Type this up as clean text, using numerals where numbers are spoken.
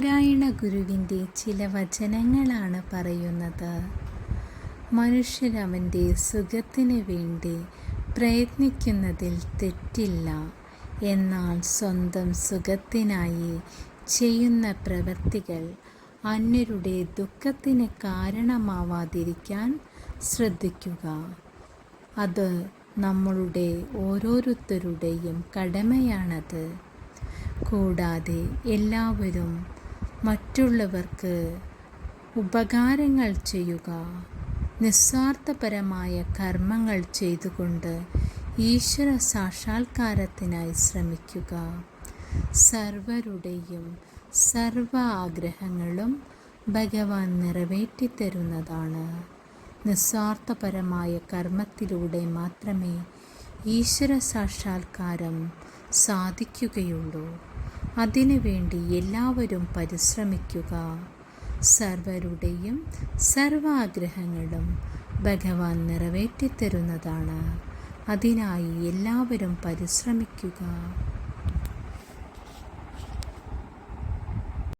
നാരായണ ഗുരുവിൻ്റെ ചില വചനങ്ങളാണ് പറയുന്നത്. മനുഷ്യരവൻ്റെ സുഖത്തിന് വേണ്ടി പ്രയത്നിക്കുന്നതിൽ തെറ്റില്ല. എന്നാൽ സ്വന്തം സുഖത്തിനായി ചെയ്യുന്ന പ്രവൃത്തികൾ അന്യരുടെ ദുഃഖത്തിന് കാരണമാവാതിരിക്കാൻ ശ്രദ്ധിക്കുക. അത് നമ്മളുടെ ഓരോരുത്തരുടെയും കടമയാണത്. കൂടാതെ എല്ലാവരും മറ്റുള്ളവർക്ക് ഉപകാരങ്ങൾ ചെയ്യുക, നിസ്വാർത്ഥപരമായ കർമ്മങ്ങൾ ചെയ്തുകൊണ്ട് ഈശ്വര സാക്ഷാത്കാരത്തിനായി ശ്രമിക്കുക. സർവരുടെയും സർവ ആഗ്രഹങ്ങളും ഭഗവാൻ നിറവേറ്റിത്തരുന്നതാണ്. നിസ്വാർത്ഥപരമായ കർമ്മത്തിലൂടെ മാത്രമേ ഈശ്വര സാക്ഷാത്കാരം സാധിക്കുകയുള്ളൂ. അതിനുവേണ്ടി എല്ലാവരും പരിശ്രമിക്കുക. സർവരുടെയും സർവാഗ്രഹങ്ങളും ഭഗവാൻ നിറവേറ്റിത്തരുന്നതാണ്. അതിനായി എല്ലാവരും പരിശ്രമിക്കുക.